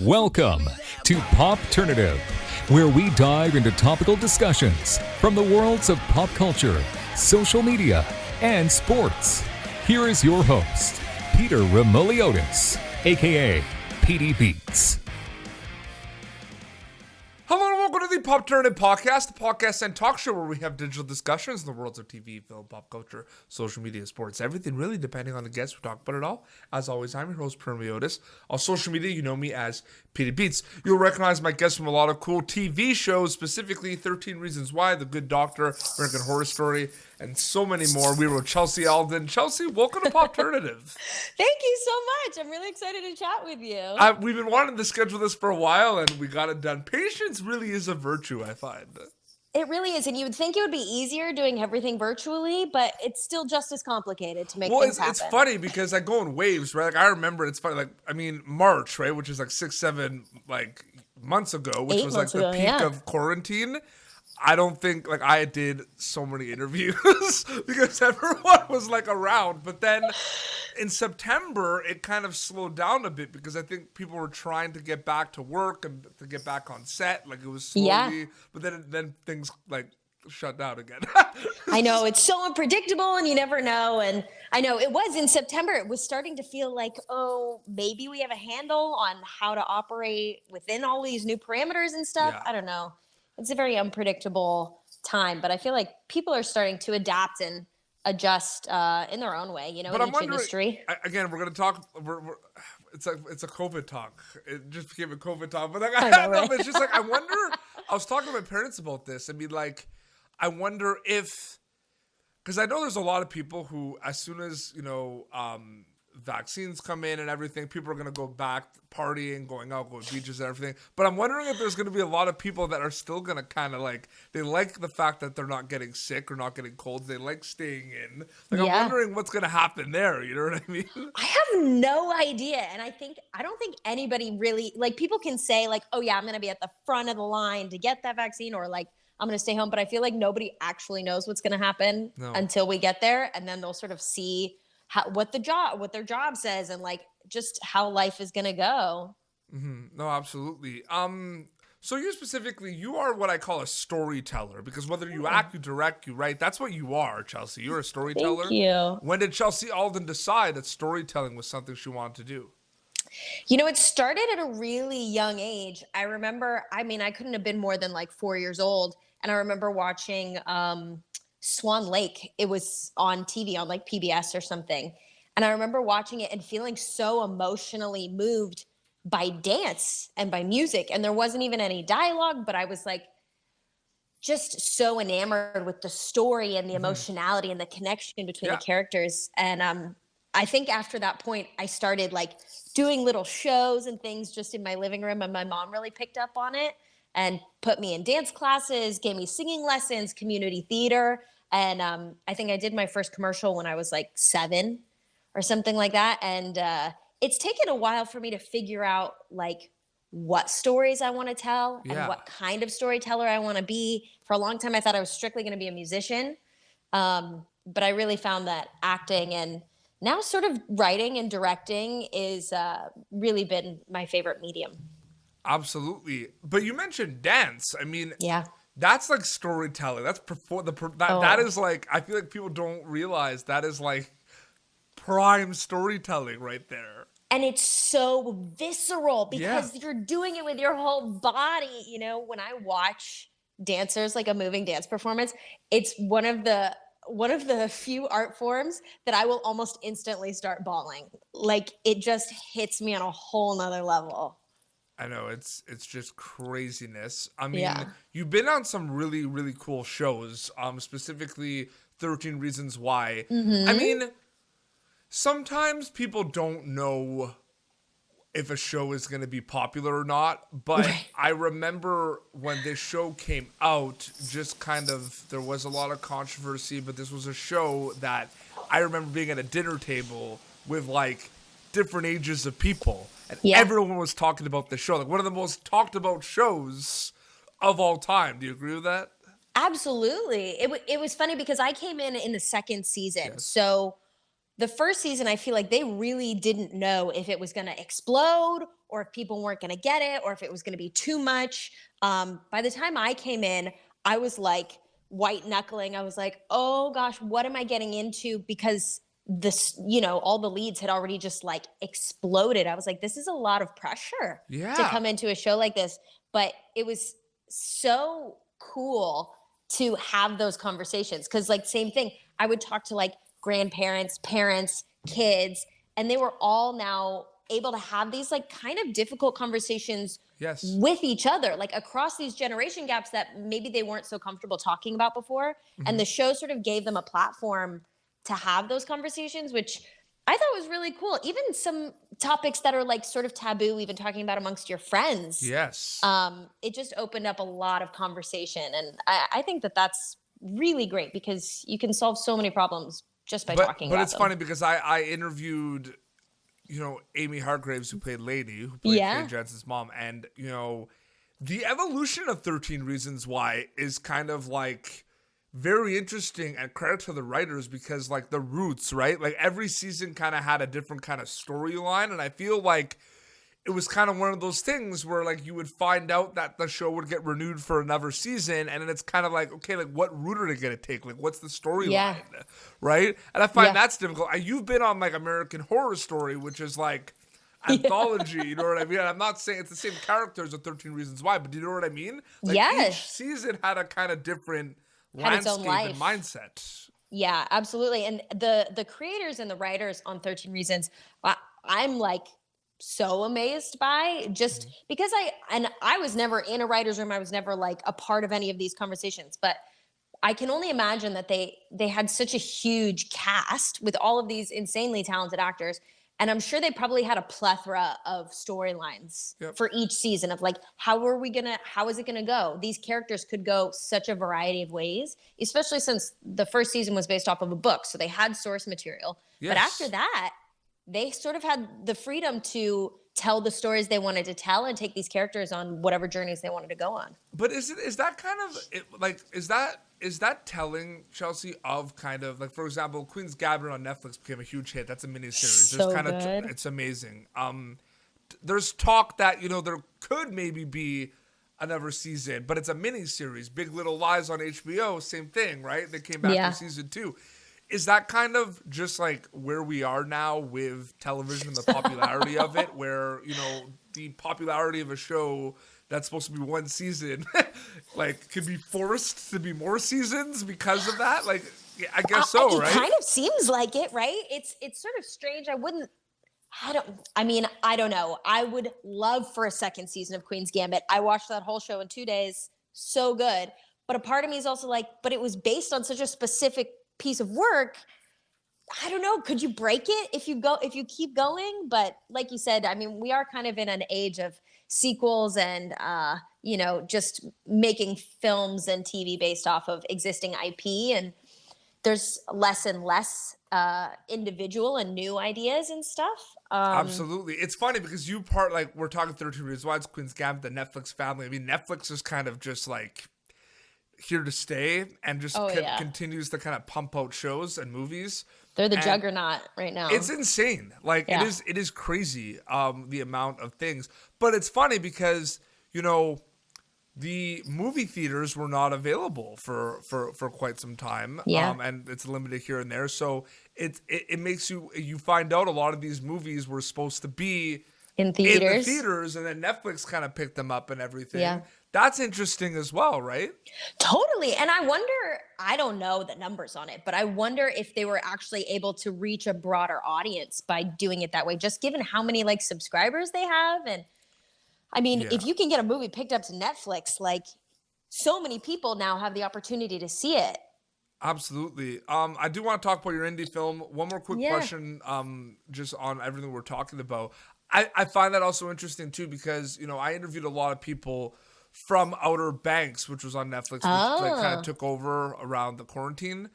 Welcome to Popternative, where we dive into topical discussions from the worlds of pop culture, social media, and sports. Here is your host, Peter Remoliotis, aka PD Beats. Hello and welcome to the Popternative podcast, the podcast and talk show where we have digital discussions in the worlds of TV, film, pop culture, social media, sports, everything really, depending on the guest. We talk about it all. As always, I'm your host, Permiotis. On social media, you know me as PD Beats. You'll recognize my guests from a lot of cool TV shows, specifically 13 Reasons Why, The Good Doctor, American Horror Story, and so many more. We wrote Chelsea Alden. Chelsea, welcome to Popternative. Thank you so much. I'm really excited to chat with you. We've been wanting to schedule this for a while, and we got it done. Patience really is a virtue, I find. It really is, and you would think it would be easier doing everything virtually, but it's still just as complicated to make things happen. It's funny because I go in waves, right? Like I remember, it's funny. Like March, right, which is like 6-7 months ago, which was like the peak of quarantine. I don't think I did so many interviews because everyone was around. But then in September, it kind of slowed down a bit because I think people were trying to get back to work and to get back on set. It was slowly, but then things shut down again. I know, it's so unpredictable and you never know. And I know it was in September, it was starting to feel like, oh, maybe we have a handle on how to operate within all these new parameters and stuff. Yeah. I don't know. It's a very unpredictable time, but I feel like people are starting to adapt and adjust in their own way, in each industry. Again, we're going to talk. It's a COVID talk. It just became a COVID talk. But I know, right? It's just I wonder. I was talking to my parents about this. I wonder if, because I know there's a lot of people who, as soon as vaccines come in and everything, people are going to go back partying, going out, going to beaches and everything. But I'm wondering if there's going to be a lot of people that are still going to kind of they like the fact that they're not getting sick or not getting colds. They like staying in. I'm wondering what's going to happen there. You know what I mean? I have no idea. And I don't think anybody really, people can say oh yeah, I'm going to be at the front of the line to get that vaccine, or I'm going to stay home. But I feel like nobody actually knows what's going to happen until we get there. And then they'll sort of see what their job says and just how life is going to go. Mm-hmm. No, absolutely. So you specifically, you are what I call a storyteller, because whether you act, you direct, you write, that's what you are, Chelsea. You're a storyteller. Thank you. When did Chelsea Alden decide that storytelling was something she wanted to do? It started at a really young age. I remember, I couldn't have been more than 4 years old. And I remember watching, Swan Lake. It was on TV on PBS or something. And I remember watching it and feeling so emotionally moved by dance and by music. And there wasn't even any dialogue, but I was just so enamored with the story and the emotionality and the connection between the characters. And I think after that point, I started doing little shows and things just in my living room. And my mom really picked up on it and put me in dance classes, gave me singing lessons, community theater. And I think I did my first commercial when I was 7 or something like that. And it's taken a while for me to figure out what stories I want to tell and what kind of storyteller I want to be. For a long time, I thought I was strictly going to be a musician. But I really found that acting and now sort of writing and directing is really been my favorite medium. Absolutely. But you mentioned dance. Yeah. That's storytelling. That's that is I feel like people don't realize that is prime storytelling right there. And it's so visceral because you're doing it with your whole body. When I watch dancers, a moving dance performance, it's one of the few art forms that I will almost instantly start bawling. It just hits me on a whole nother level. I know, it's just craziness. You've been on some really, really cool shows, specifically 13 Reasons Why. Mm-hmm. Sometimes people don't know if a show is going to be popular or not, but I remember when this show came out, just there was a lot of controversy, but this was a show that I remember being at a dinner table with different ages of people. And everyone was talking about the show. One of the most talked about shows of all time. Do you agree with that? Absolutely. It was funny because I came in the second season. Yes. So the first season, I feel like they really didn't know if it was going to explode or if people weren't going to get it, or if it was going to be too much. By the time I came in, I was like white knuckling. I was like, oh gosh, what am I getting into? Because this, all the leads had already just like exploded. I was like, this is a lot of pressure to come into a show like this. But it was so cool to have those conversations. Cause like same thing, I would talk to like grandparents, parents, kids, and they were all now able to have these like kind of difficult conversations with each other, like across these generation gaps that maybe they weren't so comfortable talking about before. And the show sort of gave them a platform to have those conversations, which I thought was really cool. Even some topics that are like sort of taboo, even talking about amongst your friends. Yes. It just opened up a lot of conversation. And I think that that's really great because you can solve so many problems just by talking about them. But it's funny because I interviewed, Amy Hargraves, who played Lady, who played Kate Jensen's mom. And, the evolution of 13 Reasons Why is kind of like very interesting, and credit to the writers because like the roots, right? Like every season kind of had a different kind of storyline. And I feel like it was kind of one of those things where like you would find out that the show would get renewed for another season. And then it's kind of like, okay, like what route are they going to take? Like what's the storyline? Right. And I find that's difficult. You've been on like American Horror Story, which is like anthology, you know what I mean? And I'm not saying it's the same characters of 13 Reasons Why, but do you know what I mean? Like each season had a kind of different landscape and mindset. Yeah, absolutely. And the creators and the writers on 13 Reasons, I'm like so amazed by just because I was never in a writer's room. I was never like a part of any of these conversations, but I can only imagine that they had such a huge cast with all of these insanely talented actors. And I'm sure they probably had a plethora of storylines for each season of like, how is it going to go? These characters could go such a variety of ways, especially since the first season was based off of a book. So they had source material. But after that, they sort of had the freedom to tell the stories they wanted to tell and take these characters on whatever journeys they wanted to go on. But is that telling, Chelsea, of kind of like, for example, Queen's Gambit on Netflix became a huge hit. That's a miniseries. So good. It's amazing. There's talk that there could maybe be another season, but it's a miniseries. Big Little Lies on HBO, same thing, right? They came back for season 2. Is that kind of just like where we are now with television and the popularity of it, where, the popularity of a show that's supposed to be one season, like, could be forced to be more seasons because of that? Like, I guess so, right? It kind of seems like it, right? It's sort of strange. I don't know. I would love for a second season of Queen's Gambit. I watched that whole show in 2 days. So good. But a part of me is also like, but it was based on such a specific piece of work. I don't know. Could you break it if you keep going? But like you said, I mean, we are kind of in an age of sequels and, just making films and TV based off of existing IP. And there's less and less individual and new ideas and stuff. Absolutely. It's funny because we're talking 13 Reasons Why, it's Queen's Gambit, the Netflix family. I mean, Netflix is kind of just like here to stay and just continues to kind of pump out shows and movies. They're the juggernaut right now. It's insane. Like it is crazy, the amount of things. But it's funny because, the movie theaters were not available for quite some time. And it's limited here and there. So it makes you find out a lot of these movies were supposed to be in theaters. And then Netflix kind of picked them up and everything. Yeah. That's interesting as well, right? Totally. And I wonder, I don't know the numbers on it, but I wonder if they were actually able to reach a broader audience by doing it that way, just given how many like subscribers they have. And I mean, if you can get a movie picked up to Netflix, like so many people now have the opportunity to see it. Absolutely. I do want to talk about your indie film. One more quick question, just on everything we're talking about. I find that also interesting too, because, I interviewed a lot of people from Outer Banks, which was on Netflix, which kind of took over around the quarantine.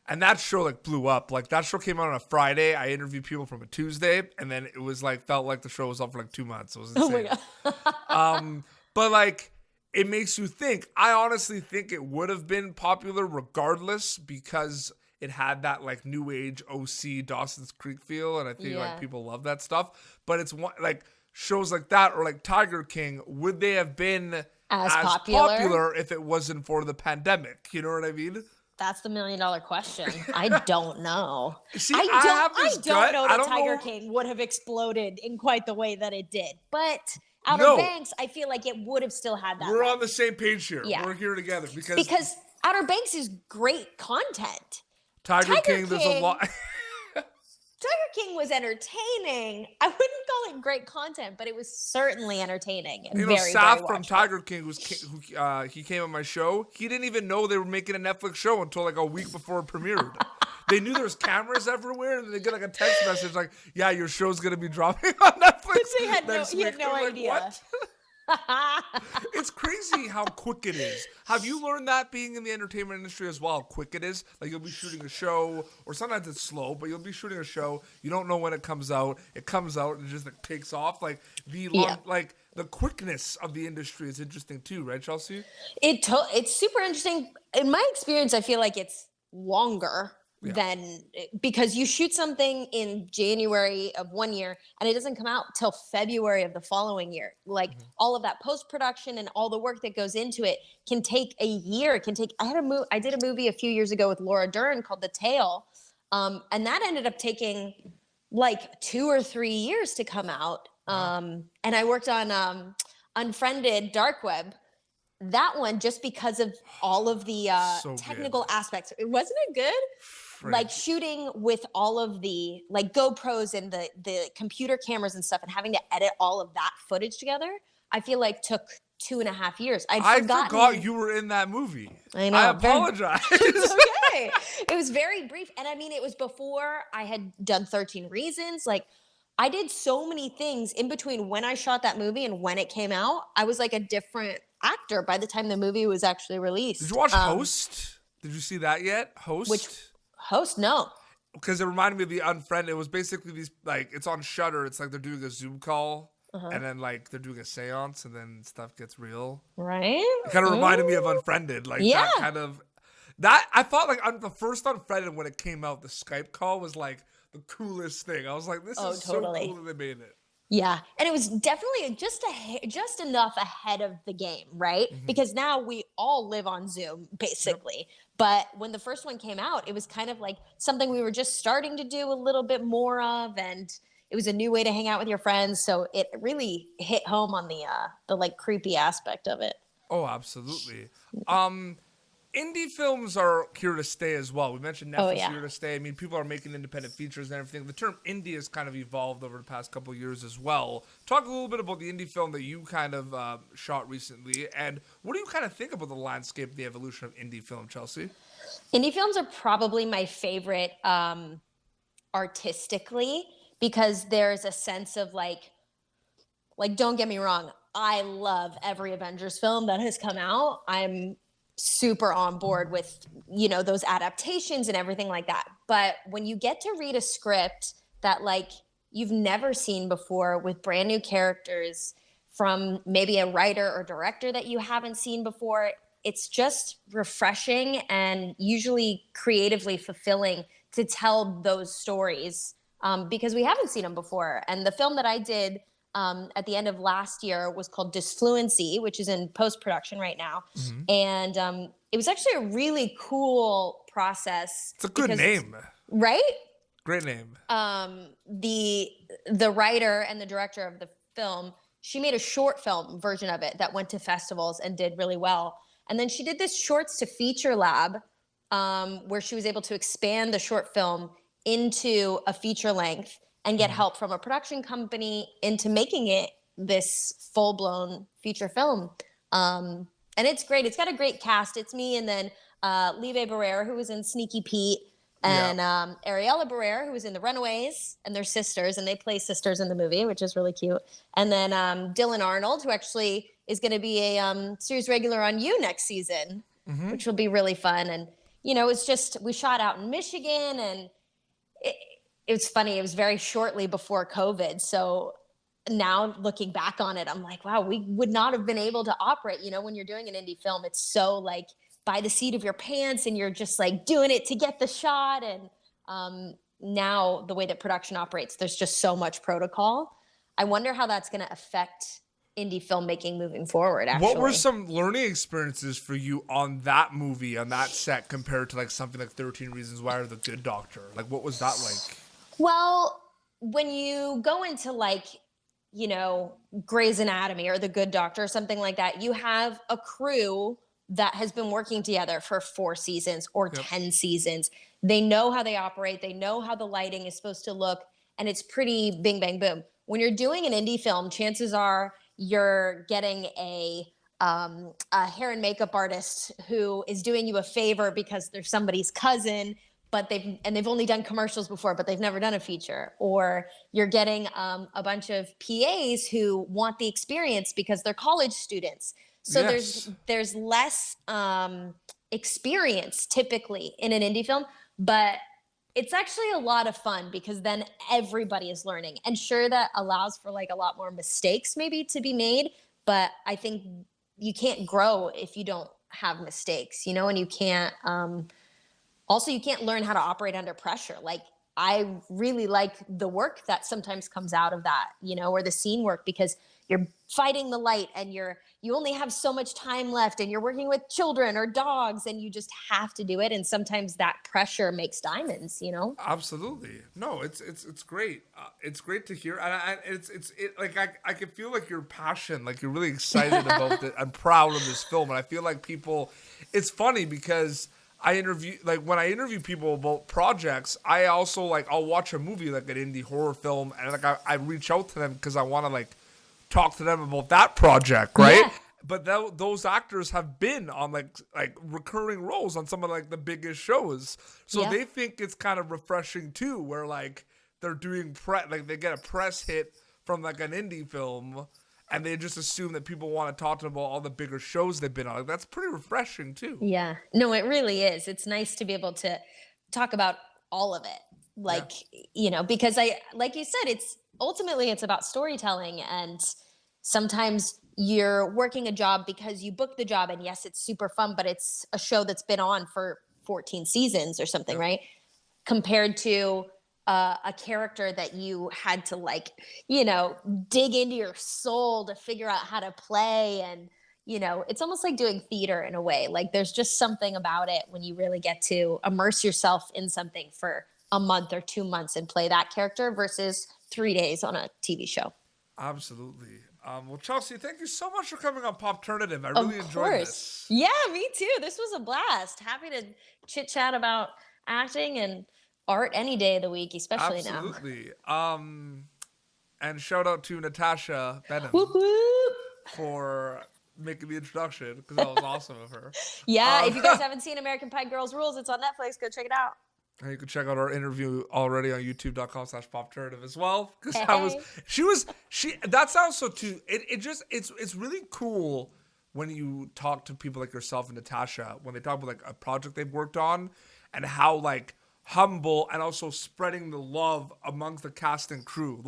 And that show like blew up. Like that show came out on a Friday. I interviewed people from a Tuesday, and then it was like, felt like the show was up for like 2 months. It was insane. Oh my God. But like, it makes you think. I honestly think it would have been popular regardless, because it had that like new age OC Dawson's Creek feel, and I think like people love that stuff. But it's like shows like that or like Tiger King, would they have been as popular popular if it wasn't for the pandemic? You know what I mean? That's the $1 million question. I don't know. See, I don't know that Tiger know. King would have exploded in quite the way that it did. But Outer No. Banks, I feel like it would have still had that. We're life. on the same page here. Yeah. We're here together because Outer Banks is great content. Tiger King, there's a lot. Tiger King was entertaining. I wouldn't call it great content, but it was certainly entertaining and very, Saf very from Tiger King, he came on my show. He didn't even know they were making a Netflix show until like a week before it premiered. They knew there was cameras everywhere, and they get like a text message like, "Yeah, your show's gonna be dropping on Netflix." He had no idea. Like, what? It's crazy how quick it is. Have you learned that being in the entertainment industry as well, how quick it is? Like you'll be shooting a show, or sometimes it's slow, but you'll be shooting a show. You don't know when it comes out. It comes out and it just like takes off. Like like the quickness of the industry is interesting too, right, Chelsea? It's super interesting. In my experience, I feel like it's longer. Than because you shoot something in January of one year and it doesn't come out till February of the following year. Like all of that post-production and all the work that goes into it can take a year. It can take. I did a movie a few years ago with Laura Dern called The Tale, and that ended up taking like 2 or 3 years to come out. And I worked on Unfriended Dark Web. That one, just because of all of the technical aspects, wasn't it good? Like shooting with all of the like GoPros and the computer cameras and stuff and having to edit all of that footage together, I feel like took 2.5 years. I forgot you were in that movie. I know. I apologize. It's okay. It was very brief. And I mean, it was before I had done 13 Reasons. Like I did so many things in between when I shot that movie and when it came out. I was like a different actor by the time the movie was actually released. Did you watch Host? Did you see that yet? Host? No. Because it reminded me of the Unfriended. It was basically these, like, it's on Shudder. It's like they're doing a Zoom call, and then, like, they're doing a seance, and then stuff gets real. Right? It kind of reminded me of Unfriended. Like, that kind of, I thought, like, the first Unfriended, when it came out, the Skype call was, like, the coolest thing. I was like, this is totally so cool that they made it. Yeah. And it was definitely just enough ahead of the game, right? Because now we all live on Zoom, basically. Yep. But when the first one came out, it was kind of like something we were just starting to do a little bit more of. And it was a new way to hang out with your friends. So it really hit home on the like creepy aspect of it. Oh, absolutely. Indie films are here to stay as well. We mentioned Netflix here to stay. I mean, people are making independent features and everything. The term indie has kind of evolved over the past couple of years as well. Talk a little bit about the indie film that you kind of shot recently, and what do you kind of think about the landscape, the evolution of indie film, Chelsea? Indie films are probably my favorite artistically, because there's a sense of like don't get me wrong, I love every Avengers film that has come out. I'm super on board with, those adaptations and everything like that. But when you get to read a script that like you've never seen before with brand new characters from maybe a writer or director that you haven't seen before, it's just refreshing and usually creatively fulfilling to tell those stories because we haven't seen them before. And the film that I did at the end of last year was called Disfluency, which is in post-production right now. And it was actually a really cool process. It's a good name. Right? Great name. The writer and the director of the film, she made a short film version of it that went to festivals and did really well. And then she did this shorts to feature lab where she was able to expand the short film into a feature length and get help from a production company into making it this full-blown feature film. And it's great. It's got a great cast. It's me and then Lieve Barrera, who was in Sneaky Pete, and Ariella Barrera, who was in The Runaways, and they're sisters, and they play sisters in the movie, which is really cute. And then Dylan Arnold, who actually is going to be a series regular on You next season, which will be really fun. And, it's just, we shot out in Michigan, and it was funny. It was very shortly before COVID. So now looking back on it, I'm like, wow, we would not have been able to operate. When you're doing an indie film, it's so like by the seat of your pants and you're just like doing it to get the shot. And now the way that production operates, there's just so much protocol. I wonder how that's going to affect indie filmmaking moving forward, actually. What were some learning experiences for you on that movie, on that set, compared to like something like 13 Reasons Why or The Good Doctor? Like, what was that like? Well, when you go into like, Grey's Anatomy or The Good Doctor or something like that, you have a crew that has been working together for 4 seasons or 10 seasons. They know how they operate. They know how the lighting is supposed to look. And it's pretty bing, bang, boom. When you're doing an indie film, chances are you're getting a hair and makeup artist who is doing you a favor because they're somebody's cousin, but they've only done commercials before, but they've never done a feature. Or you're getting a bunch of PAs who want the experience because they're college students. So there's less experience typically in an indie film, but it's actually a lot of fun because then everybody is learning. And sure, that allows for like a lot more mistakes maybe to be made, but I think you can't grow if you don't have mistakes, and you can't, also you can't learn how to operate under pressure. Like I really like the work that sometimes comes out of that, or the scene work, because you're fighting the light and you only have so much time left and you're working with children or dogs and you just have to do it. And sometimes that pressure makes diamonds, Absolutely. No, it's great. It's great to hear. And I can feel like your passion, like you're really excited about it and proud of this film. And I feel like it's funny because when I interview people about projects, I also I'll watch a movie like an indie horror film and I reach out to them because I want to talk to them about that project, right? Yeah. But those actors have been on like recurring roles on some of the biggest shows, so they think it's kind of refreshing too, where they're doing they get a press hit from an indie film, and they just assume that people want to talk to them about all the bigger shows they've been on. That's pretty refreshing too. Yeah, no, it really is. It's nice to be able to talk about all of it, because like you said, it's about storytelling, and sometimes you're working a job because you booked the job, and yes, it's super fun, but it's a show that's been on for 14 seasons or something, right? Compared to a character that you had to dig into your soul to figure out how to play. And, it's almost like doing theater in a way. Like there's just something about it when you really get to immerse yourself in something for a month or 2 months and play that character versus 3 days on a TV show. Absolutely. Well, Chelsea, thank you so much for coming on Popternative. I really enjoyed this. Yeah, me too. This was a blast. Happy to chit chat about acting and art any day of the week, especially now. Absolutely. And shout out to Natasha Benham for making the introduction, because that was awesome of her. Yeah, if you guys haven't seen American Pie Girls Rules, it's on Netflix. Go check it out. And you can check out our interview already on youtube.com/popternative as well. Because that sounds so too. It's really cool when you talk to people like yourself and Natasha, when they talk about a project they've worked on and how humble and also spreading the love amongst the cast and crew.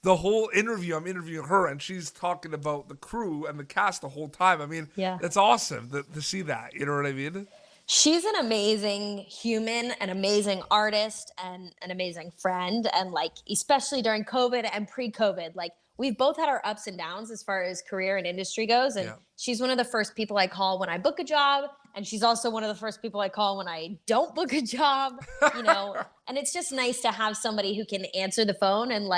The whole interview, I'm interviewing her and she's talking about the crew and the cast the whole time. I mean, it's awesome to see that. You know what I mean? She's an amazing human, an amazing artist, and an amazing friend. And especially during COVID and pre-COVID, we've both had our ups and downs as far as career and industry goes. And she's one of the first people I call when I book a job. And she's also one of the first people I call when I don't book a job, and it's just nice to have somebody who can answer the phone and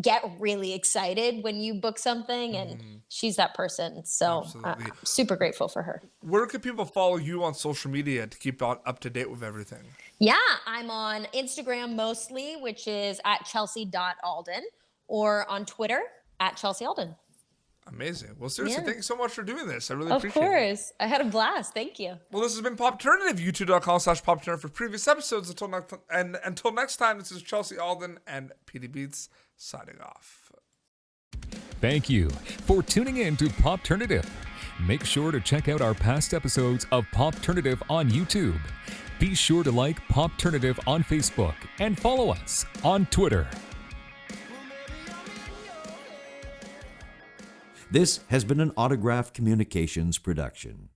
get really excited when you book something, and she's that person. So I'm super grateful for her. Where can people follow you on social media to keep up to date with everything? Yeah, I'm on Instagram mostly, which is at chelsea.alden, or on Twitter at Chelsea Alden. Amazing. Well, seriously, thank you so much for doing this. I really appreciate it. Of course. I had a blast. Thank you. Well, this has been Popternative, youtube.com/Popternative for previous episodes. Until next time, this is Chelsea Alden and PD Beats signing off. Thank you for tuning in to Popternative. Make sure to check out our past episodes of Popternative on YouTube. Be sure to like Popternative on Facebook and follow us on Twitter. This has been an Autograph Communications production.